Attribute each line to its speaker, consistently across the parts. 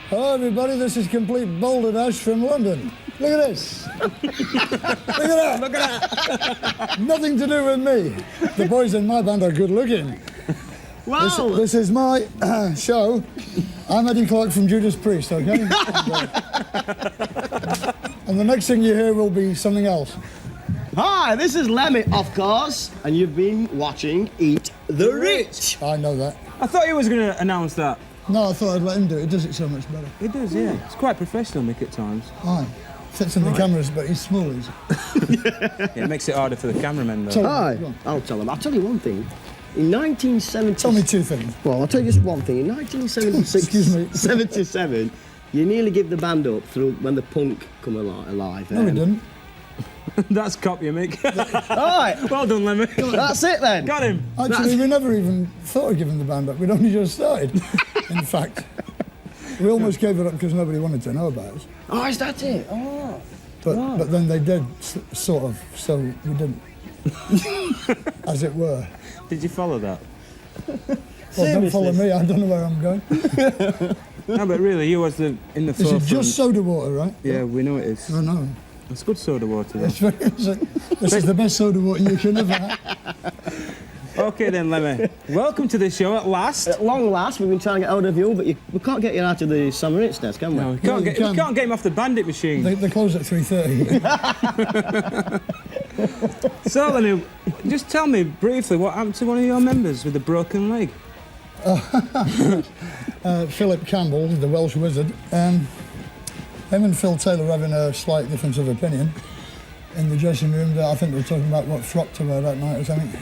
Speaker 1: Hello, everybody. This is Complete Balderdash from London. Look at this. Look at that.
Speaker 2: Look at that.
Speaker 1: Nothing to do with me. The boys in my band are good looking.
Speaker 2: Wow.
Speaker 1: This is my show. I'm Eddie Clark from Judas Priest, okay? And the next thing you hear will be something else.
Speaker 2: Hi, this is Lemmy, of course, and you've been watching Eat the Rich.
Speaker 1: I know that.
Speaker 3: I thought he was going to announce that.
Speaker 1: No, I thought I'd let him do it. He does it so much better.
Speaker 3: He does, yeah. It's quite professional, Mick, at times.
Speaker 1: Aye. Fits in the cameras, but he's small.
Speaker 3: Yeah, it makes it harder for the cameramen, though.
Speaker 1: So-
Speaker 2: Hi, I'll tell him. I'll tell you one thing. In 1970...
Speaker 1: Tell me two things.
Speaker 2: Well, I'll tell you just one thing. In 1976...
Speaker 1: Excuse me.
Speaker 2: 77, you nearly give the band up through when the punk come alive.
Speaker 1: No, he didn't.
Speaker 3: That's cop you, Mick.
Speaker 2: All right.
Speaker 3: Well done, Lemmy.
Speaker 2: That's it, then.
Speaker 3: Got him.
Speaker 1: Actually, we never even thought of giving the band up. We'd only just started, in fact. We almost gave it up because nobody wanted to know about us.
Speaker 2: Oh, is that it? Oh.
Speaker 1: But then they did, sort of, so we didn't. As it were.
Speaker 3: Did you follow that?
Speaker 1: Well, don't follow me, I don't know where I'm going.
Speaker 3: No, but really, you was in the
Speaker 1: This
Speaker 3: forefront.
Speaker 1: is just soda water, right?
Speaker 3: Yeah, we know it is.
Speaker 1: I know.
Speaker 3: It's good soda water, though.
Speaker 1: This is the best soda water you can ever have.
Speaker 3: OK, then, Lemmy. Welcome to the show at last.
Speaker 2: At long last, we've been trying to get out of you, but we can't get you out of the summer hits desk, can we?
Speaker 3: No, we
Speaker 1: Yeah,
Speaker 3: can't,
Speaker 1: you
Speaker 3: we can't get him off the bandit machine.
Speaker 1: They close at 3:30.
Speaker 3: So, Lemmy, just tell me briefly what happened to one of your members with a broken leg.
Speaker 1: Philip Campbell, the Welsh wizard, him and Phil Taylor having a slight difference of opinion in the dressing room. I think they were talking about what frock to wear that night or something.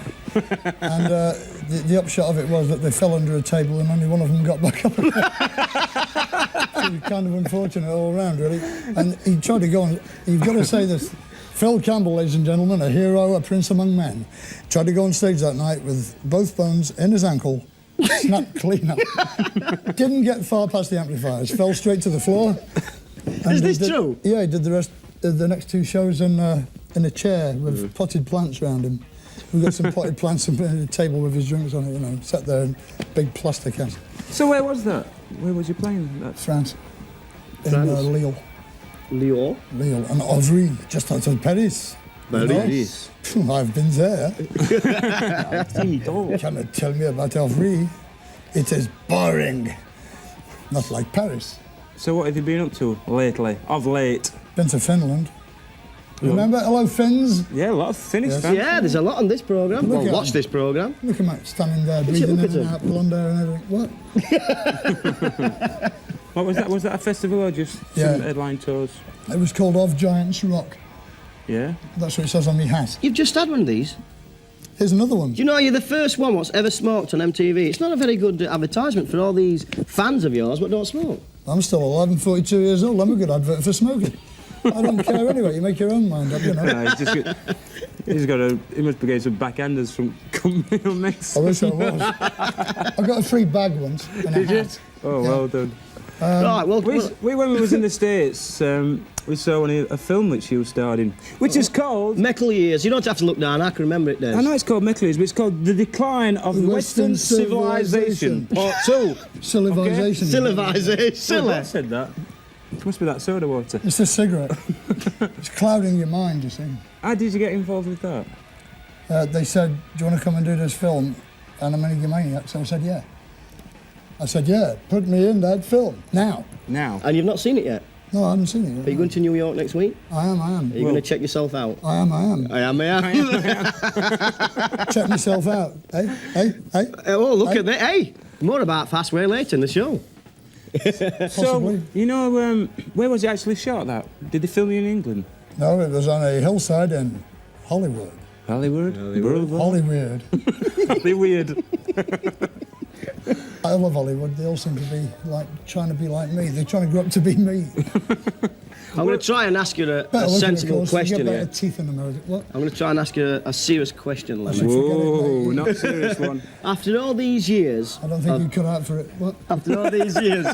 Speaker 1: And the upshot of it was that they fell under a table and only one of them got back up. So it was kind of unfortunate all round, really. And he tried to go on. You've got to say this. Phil Campbell, ladies and gentlemen, a hero, a prince among men, tried to go on stage that night with both bones in his ankle, snapped clean up. Didn't get far past the amplifiers, fell straight to the floor.
Speaker 2: Is this true?
Speaker 1: Yeah, he did the rest of the next two shows in a chair with potted plants around him. We got some potted plants and a table with his drinks on it, you know, sat there in big plastic cans.
Speaker 3: So where was that? Where was you playing that?
Speaker 1: France.
Speaker 2: France.
Speaker 1: In Lille.
Speaker 2: Leo.
Speaker 1: Lille. And Auvry, just outside Paris.
Speaker 2: Paris.
Speaker 1: I've been there.
Speaker 3: Oh.
Speaker 1: Can you tell me about Auvry? It is boring. Not like Paris.
Speaker 3: So what have you been up to lately? Of late?
Speaker 1: Been to Finland. Remember? Hello, Finns.
Speaker 3: Yeah, a lot of Finnish
Speaker 1: Yes.
Speaker 3: fans.
Speaker 2: Yeah, there's a lot on this programme.
Speaker 1: Look
Speaker 2: Well,
Speaker 1: at
Speaker 2: watch
Speaker 1: him.
Speaker 2: this programme.
Speaker 1: Look at Matt standing there,
Speaker 2: Did you
Speaker 1: breathing
Speaker 2: look
Speaker 1: in and
Speaker 2: at
Speaker 1: out, blonde hair and everything. What?
Speaker 3: What was that? Was that a festival or just
Speaker 1: Yeah.
Speaker 3: some headline tours?
Speaker 1: It was called Of Giants Rock.
Speaker 3: Yeah.
Speaker 1: That's what it says on my hat.
Speaker 2: You've just had one of these.
Speaker 1: Here's another one.
Speaker 2: Do you know you're the first one what's ever smoked on MTV? It's not a very good advertisement for all these fans of yours what don't smoke.
Speaker 1: I'm still alive and 42 years old. I'm a good advert for smoking. I don't care anyway. You make your own mind up, you know.
Speaker 3: No, he must be getting some backhanders from company on next.
Speaker 1: I wish I was. I got a free bag once and a
Speaker 3: Did you?
Speaker 1: hat.
Speaker 3: Oh,
Speaker 1: Yeah.
Speaker 3: well done.
Speaker 2: Right, well,
Speaker 3: When we was in the States, we saw a film which you starred in, which is called...
Speaker 2: Meckle Years. You don't have to look down. I can remember it, Des.
Speaker 3: I know it's called Meckley's, but it's called The Decline of Western Civilization, Part 2.
Speaker 1: Civilization.
Speaker 2: Civilization.
Speaker 3: I said that. It must be that soda water.
Speaker 1: It's a cigarette. It's clouding your mind, you see.
Speaker 3: How did you get involved with that?
Speaker 1: They said, do you want to come and do this film? And I'm an egomaniac, so I said, yeah. I said, yeah, put me in that film, now.
Speaker 3: Now.
Speaker 2: And you've not seen it yet?
Speaker 1: No, I haven't seen it yet.
Speaker 2: Are you going to New York next week?
Speaker 1: I am.
Speaker 2: Are you going to check yourself out?
Speaker 1: I am.
Speaker 2: I am.
Speaker 1: Check myself out. Hey.
Speaker 2: Oh, look
Speaker 1: Hey.
Speaker 2: at that. Hey, more about Fast Way later in the show.
Speaker 1: Possibly.
Speaker 3: So, you know, where was it actually shot, that? Did they film you in England?
Speaker 1: No, it was on a hillside in Hollywood.
Speaker 3: Hollywood?
Speaker 1: Hollywood.
Speaker 3: Hollywood.
Speaker 1: I love Hollywood. They all seem to be like trying to be like me. They're trying to grow up to be me.
Speaker 2: I'm going to try and ask you a
Speaker 1: Better looking,
Speaker 2: sensible
Speaker 1: of course. You
Speaker 2: question
Speaker 1: get better
Speaker 2: here.
Speaker 1: teeth in America. What?
Speaker 2: I'm going to try and ask you a serious question, Lemmy.
Speaker 3: Whoa, not a serious one.
Speaker 2: After all these years,
Speaker 1: I don't think you cut out for it. What?
Speaker 2: after all these years,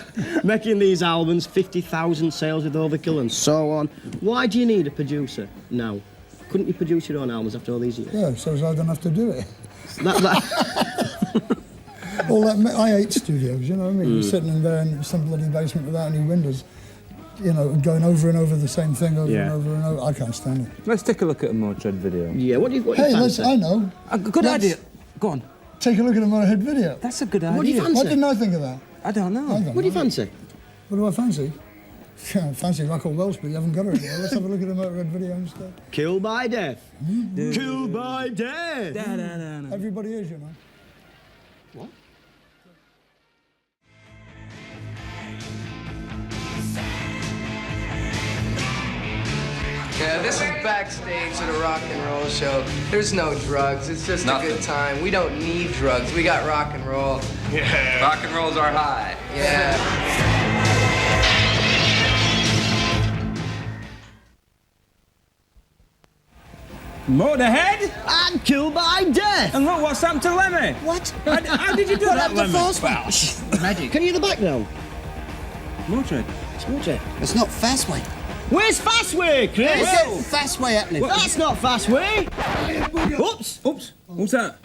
Speaker 2: making these albums, 50,000 sales with Overkill and so on, why do you need a producer now? Couldn't you produce your own albums after all these years?
Speaker 1: Yeah, so I don't have to do it.
Speaker 2: That,
Speaker 1: All that, I hate studios, you know what I mean? You're sitting in there in some bloody basement without any windows, you know, going over and over the same thing over and over and over. I can't stand it.
Speaker 3: Let's take a look at a Motörhead video.
Speaker 2: Yeah, what do you
Speaker 1: Hey,
Speaker 2: fancy?
Speaker 1: I know.
Speaker 3: A good idea. Go on.
Speaker 1: Take a look at a Motörhead video.
Speaker 3: That's a good idea.
Speaker 2: What do you fancy?
Speaker 1: Why didn't I think of that?
Speaker 3: I don't know.
Speaker 2: What do you fancy?
Speaker 1: What do I fancy? Fancy rock or Welsh, but you haven't got it yet. Let's have a look at a Motörhead video instead.
Speaker 2: Kill by death. Kill by death.
Speaker 1: Everybody is, you know.
Speaker 2: What?
Speaker 4: Yeah, this is backstage at a rock and roll show. There's no drugs. It's just a good time. We don't need drugs. We got rock and roll.
Speaker 5: Yeah. Rock and roll's our high.
Speaker 4: Yeah.
Speaker 3: Motörhead?
Speaker 2: And kill by death.
Speaker 3: And look what's happened to Lemmy.
Speaker 2: What?
Speaker 3: How did you do that, Lemmy?
Speaker 6: Magic.
Speaker 2: Can you hear the background?
Speaker 3: Motörhead.
Speaker 2: It's Motörhead.
Speaker 6: It's not fast way.
Speaker 2: Where's Fastway, Chris?
Speaker 6: Whoa. Fast way happening.
Speaker 2: That's not Fastway. Oops.
Speaker 3: Oops. What's that?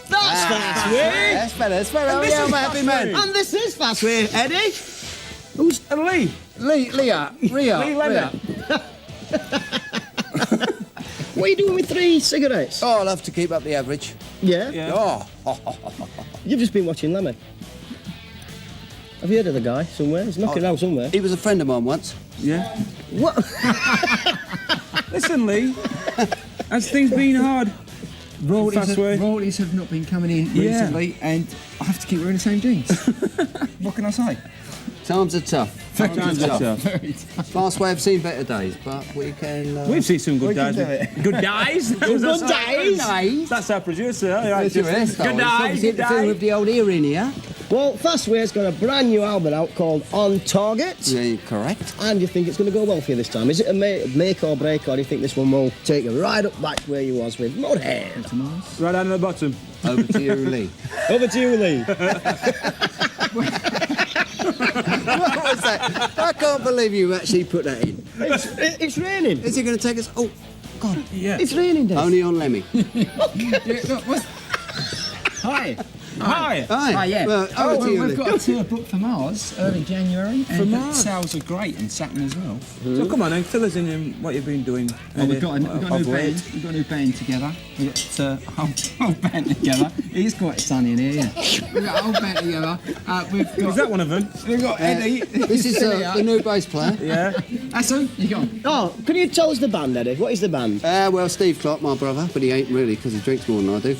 Speaker 2: That's Fastway.
Speaker 6: That's better. That's better.
Speaker 2: And
Speaker 6: Oh,
Speaker 2: this
Speaker 6: yeah,
Speaker 2: is
Speaker 6: I'm a happy man.
Speaker 2: And this is Fastway, Eddie. Who's
Speaker 3: Lee.
Speaker 6: Leah.
Speaker 3: Lee Lemmy.
Speaker 2: What are you doing with 3 cigarettes?
Speaker 6: Oh, I love to keep up the average.
Speaker 2: Yeah?
Speaker 3: Yeah.
Speaker 6: Oh,
Speaker 2: You've just been watching Lemmy. Have you heard of the guy somewhere? He's knocking around somewhere.
Speaker 6: he was a friend of mine once.
Speaker 3: Yeah.
Speaker 2: What?
Speaker 3: Listen, Lee. Has things been hard?
Speaker 7: Royalties have not been coming in recently, and I have to keep wearing the same jeans. What can I say?
Speaker 6: Times are tough.
Speaker 3: Times are tough.
Speaker 6: Fast way, I've seen better days, but we can...
Speaker 3: We've seen some good
Speaker 7: We can
Speaker 3: days.
Speaker 7: do it.
Speaker 3: Good days?
Speaker 2: Good days.
Speaker 3: That's our producer. All right,
Speaker 6: That's your
Speaker 3: just-
Speaker 6: hairstyle.
Speaker 3: Good
Speaker 6: It's
Speaker 3: days.
Speaker 6: obviously
Speaker 3: Good
Speaker 6: interfering
Speaker 3: days.
Speaker 6: with the old ear in here.
Speaker 2: Well, Fastway's got a brand new album out called On Target.
Speaker 6: Yeah, correct.
Speaker 2: And you think it's going to go well for you this time? Is it a make or break, or do you think this one will take you right up back where you was with Motörhead?
Speaker 3: Right down to the bottom.
Speaker 6: Over to you, Lee.
Speaker 2: Over to you, Lee.
Speaker 6: What was that? I can't believe you actually put that in.
Speaker 2: It's raining.
Speaker 6: Is he going to take us... Oh, God.
Speaker 3: Yeah.
Speaker 2: It's raining, Dave.
Speaker 6: Only on Lemmy.
Speaker 7: Hi.
Speaker 3: Hi.
Speaker 6: Hi.
Speaker 7: Yeah.
Speaker 6: Well, over to you,
Speaker 7: We've
Speaker 6: Lee.
Speaker 7: got a tour booked for Mars early January, and
Speaker 3: Mars.
Speaker 7: sales are great in Saturn as well.
Speaker 3: So come on then, fill us in what you've been doing.
Speaker 7: Well, we've got a
Speaker 3: of
Speaker 7: new
Speaker 3: late.
Speaker 7: band. We've got a new band together. We've got a whole band together. It is quite sunny in here. Yeah. We've got a whole band together.
Speaker 3: Is that one of them?
Speaker 7: We've got Eddie.
Speaker 6: This is the new bass player.
Speaker 3: Yeah.
Speaker 7: That's who. You got.
Speaker 2: Oh, can you tell us the band, Eddie? What is the band?
Speaker 6: Well, Steve Clark, my brother, but he ain't really because he drinks more than I do.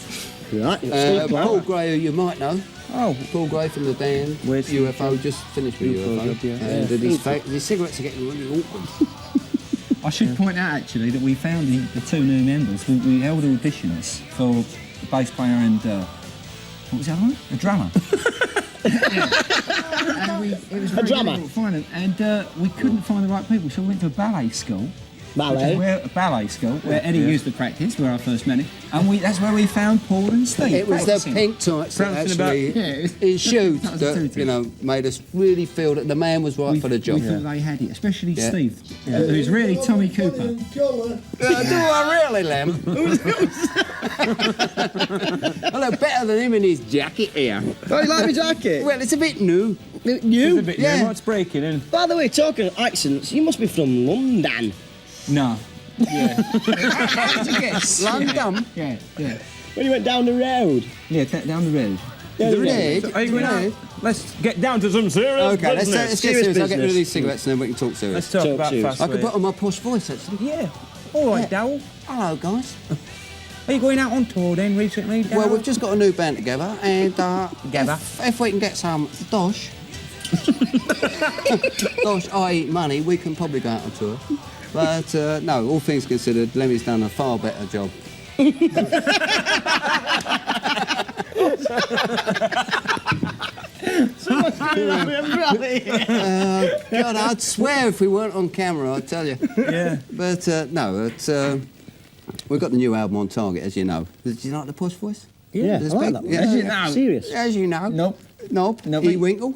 Speaker 2: Right, Steve Clark.
Speaker 6: Paul Gray, who you might know.
Speaker 3: Oh.
Speaker 6: Paul Gray from the band.
Speaker 3: Where's
Speaker 6: UFO, just finished with UFO. And his cigarettes are getting really awkward.
Speaker 7: I should point out actually that we found the 2 new members. We held auditions for the bass player and what was the other one? A drummer. And it was very
Speaker 2: drummer?
Speaker 7: difficult to find them, and we couldn't find the right people, so we went to a ballet school.
Speaker 2: Ballet?
Speaker 7: A ballet school where Eddie used to practice, where I first met him, and that's where we found Paul and Steve.
Speaker 6: It was the
Speaker 7: practicing.
Speaker 6: pink tights that
Speaker 3: Prancing
Speaker 6: actually,
Speaker 7: Yeah.
Speaker 6: his shoes
Speaker 7: That was a
Speaker 6: that,
Speaker 7: two-tone.
Speaker 6: you know, made us really feel that the man was right for the job.
Speaker 7: We thought they had it, especially
Speaker 6: Yeah.
Speaker 7: Steve, who's really Tommy Cooper.
Speaker 6: Do I really, Lem? I look better than him in his jacket here.
Speaker 2: Oh, you like my jacket?
Speaker 6: Well, it's a bit new.
Speaker 2: You?
Speaker 3: A bit
Speaker 6: Yeah.
Speaker 3: new. What's breaking in?
Speaker 2: By the way, talking of accents, you must be from London.
Speaker 7: No. Yeah. How did you guess?
Speaker 6: London.
Speaker 7: Yeah, yeah.
Speaker 2: When you went down the road.
Speaker 7: Yeah, down the road.
Speaker 2: Down
Speaker 6: The
Speaker 2: road.
Speaker 6: red.
Speaker 3: Are you going out? Let's get down to some serious
Speaker 6: Okay, let's
Speaker 3: business.
Speaker 6: get serious. I'll get rid
Speaker 2: business.
Speaker 6: of these cigarettes and then we can talk serious.
Speaker 3: Let's talk
Speaker 2: Talk
Speaker 3: about
Speaker 2: serious.
Speaker 3: fast
Speaker 6: I could
Speaker 3: way.
Speaker 6: put on my posh voice, actually.
Speaker 3: Yeah. All right, Dowell.
Speaker 6: Hello, guys.
Speaker 3: Are you going out on tour then recently, Dowell?
Speaker 6: Well, we've just got a new band together, and
Speaker 3: Together.
Speaker 6: if we can get some dosh, dosh, i.e. money, we can probably go out on tour. But no, all things considered, Lemmy's done a far better job. God, I'd swear if we weren't on camera, I'd tell you.
Speaker 3: Yeah.
Speaker 6: But no, we've got the new album on Target, as you know. Did you like the push voice?
Speaker 2: Yeah, I
Speaker 6: This
Speaker 2: like
Speaker 6: big-
Speaker 2: that one.
Speaker 6: yeah.
Speaker 7: As you know.
Speaker 2: Serious.
Speaker 6: As you know.
Speaker 7: Nope.
Speaker 6: Nope.
Speaker 7: Nope.
Speaker 6: E-Winkle.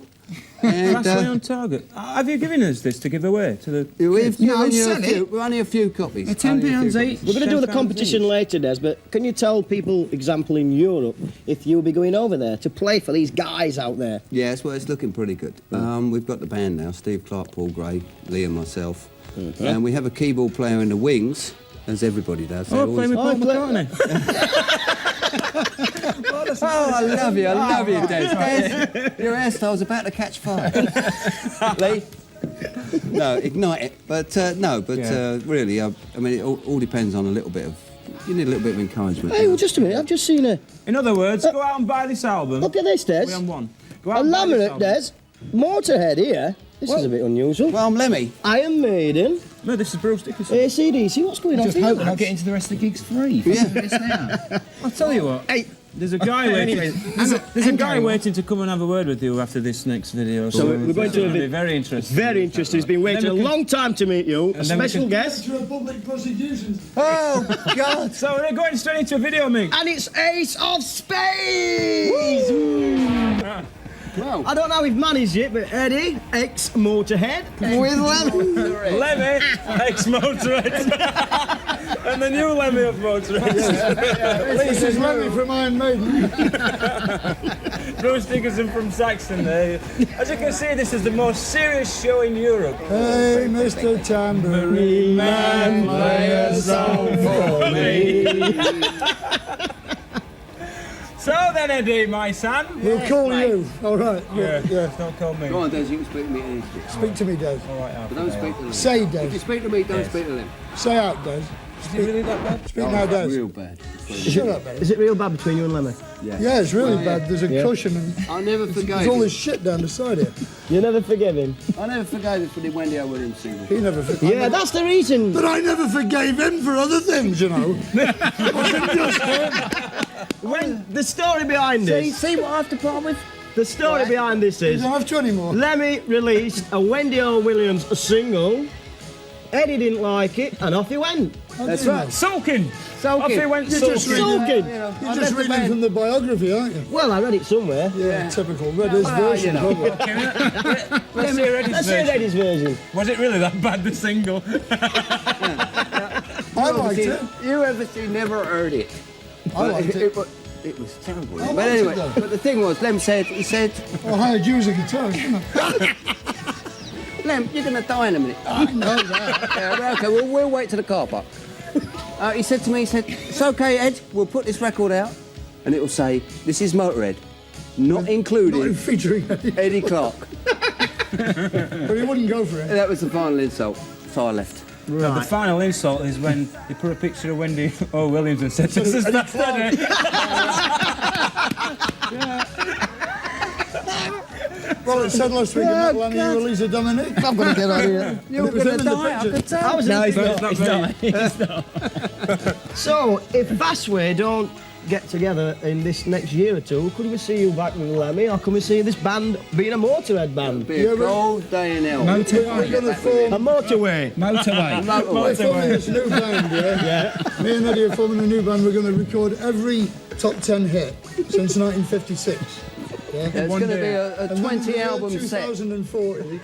Speaker 6: And,
Speaker 3: Vastly on target. Have you given us this to give away to the...
Speaker 6: we've given you
Speaker 7: sell it.
Speaker 6: we're only a few copies.
Speaker 7: They're
Speaker 6: Only a
Speaker 7: £10
Speaker 6: few
Speaker 7: each.
Speaker 2: We're going to do the
Speaker 3: £10
Speaker 2: competition
Speaker 3: each.
Speaker 2: later, Des, but can you tell people, example in Europe, if you'll be going over there to play for these guys out there?
Speaker 6: Yes, well, it's looking pretty good. We've got the band now, Steve Clark, Paul Gray, Lee and myself. And we have a keyboard player in the wings, as everybody does. They
Speaker 3: Oh,
Speaker 6: always-
Speaker 3: playing with Paul McCartney.
Speaker 6: Oh, I love you, Des. Your hairstyle's about to catch fire. Lee? No, ignite it. But, really, I mean, it all depends on a little bit of... You need a little bit of encouragement.
Speaker 2: Hey, well, just a minute, I've just seen
Speaker 3: In other words, go out and buy this album.
Speaker 2: Look at this, Des.
Speaker 3: We on one. Go out
Speaker 2: A
Speaker 3: and buy this
Speaker 2: laminate,
Speaker 3: album.
Speaker 2: Des. Motörhead here. This is a bit unusual.
Speaker 6: Well, I'm Lemmy.
Speaker 2: Iron Maiden.
Speaker 3: No, this is Bruce Dickinson.
Speaker 2: AC/DC, what's going on
Speaker 7: Just
Speaker 2: here?
Speaker 7: hope I'll get into the rest of the gigs free.
Speaker 6: Yeah.
Speaker 7: This now.
Speaker 3: I'll tell you what.
Speaker 2: Hey,
Speaker 3: There's a guy waiting. There's a guy waiting to come and have a word with you after this next video.
Speaker 2: So we're going to
Speaker 3: be
Speaker 2: be
Speaker 3: very interesting.
Speaker 2: very interested. He's been waiting a
Speaker 3: Then we can-
Speaker 2: long time to meet you. A
Speaker 3: And then we
Speaker 2: special
Speaker 3: can-
Speaker 2: guest.
Speaker 1: Public prosecutions.
Speaker 6: Oh, God.
Speaker 3: So we're going straight into a video, mate.
Speaker 2: And it's Ace of Spades!
Speaker 6: Well,
Speaker 2: I don't know if managed it, but Eddie, ex-Motörhead, with Lemmy.
Speaker 3: Lemmy, ex-Motörhead. And the new Lemmy of Motörhead.
Speaker 1: This is Lemmy from Iron Maiden.
Speaker 3: Bruce Dickinson from Saxon there. As you can see, this is the most serious show in Europe.
Speaker 1: Hey, Mr. Tambourine Man, play a song for me.
Speaker 3: So then, Eddie, my son.
Speaker 1: We'll call you. All right.
Speaker 3: Yeah,
Speaker 1: Yeah.
Speaker 3: don't call me.
Speaker 6: go on, Des, you can speak to me anything.
Speaker 1: Speak to me, Des.
Speaker 3: All right,
Speaker 6: But don't speak to them.
Speaker 1: Say,
Speaker 6: If you
Speaker 1: Des.
Speaker 6: speak to me, don't speak to them.
Speaker 1: Say out, Des.
Speaker 3: Is it really that bad?
Speaker 1: Speak now, Des.
Speaker 6: Real bad.
Speaker 1: Shut up, Des.
Speaker 2: Is it real bad between you and Lemmy?
Speaker 1: Yeah, it's really bad. There's a cushion and
Speaker 6: I never forgave
Speaker 1: there's all
Speaker 6: him.
Speaker 1: this shit down the side here.
Speaker 2: You never forgive him?
Speaker 6: I never forgave him for the Wendy O. Williams single.
Speaker 1: He never forgave.
Speaker 2: Yeah, that's the reason.
Speaker 1: But I never forgave him for other things, you know.
Speaker 2: When the story behind this,
Speaker 6: See what I have to put up with?
Speaker 2: the story behind this
Speaker 1: You
Speaker 2: is
Speaker 1: don't have to anymore.
Speaker 2: Lemmy released a Wendy O. Williams single. Eddie didn't like it, and off he went.
Speaker 6: That's right.
Speaker 3: Sulking.
Speaker 6: Sulking.
Speaker 3: Off he went
Speaker 1: You're just
Speaker 3: sulking.
Speaker 2: Sulking.
Speaker 1: You're just reading from the biography, aren't you?
Speaker 2: Well, I read it somewhere.
Speaker 1: Yeah, typical. Read his version.
Speaker 6: you know.
Speaker 1: probably.
Speaker 3: Let's hear Eddie's
Speaker 2: Let's hear
Speaker 3: version.
Speaker 2: Eddie's version.
Speaker 3: Was it really that bad, the single?
Speaker 1: I liked it.
Speaker 6: You obviously never heard it.
Speaker 1: I liked it.
Speaker 6: It was terrible.
Speaker 1: I
Speaker 6: But
Speaker 1: liked it,
Speaker 6: anyway,
Speaker 1: though.
Speaker 6: but the thing was, Lem said, he said,
Speaker 1: I hired you as a guitarist, didn't I?
Speaker 6: Lem, you're going to die in a minute.
Speaker 1: I know that.
Speaker 6: Yeah, well, okay, we'll wait to the car park. He said to me, he said, it's okay, Ed, we'll put this record out and it'll say, this is Motörhead, not including
Speaker 1: Not featuring Eddie.
Speaker 6: Eddie Clark.
Speaker 1: But he wouldn't go for it.
Speaker 6: That was the final insult, so I left.
Speaker 3: No, the final insult is when they put a picture of Wendy O. Williams and said, "This is that's Eddie."
Speaker 1: Well, it said last week about Lemmy you release a Dominic.
Speaker 2: I'm going to get out of here.
Speaker 6: You're going to die, I could tell.
Speaker 2: No, he's
Speaker 3: It's
Speaker 2: not.
Speaker 3: not very-
Speaker 2: So, if Fastway don't get together in this next year or two, could we see you back with Lemmy, or can we see this band being a Motörhead band?
Speaker 6: Be a cold day in hell.
Speaker 1: We're going to form.
Speaker 2: A motorway.
Speaker 7: Motorway.
Speaker 1: We're forming this new band, yeah? Me and Eddie are forming a new band. We're going to record every top 10 hit since 1956. Yeah?
Speaker 6: It's going to be a
Speaker 1: And then
Speaker 6: 20 album set.
Speaker 1: 2040,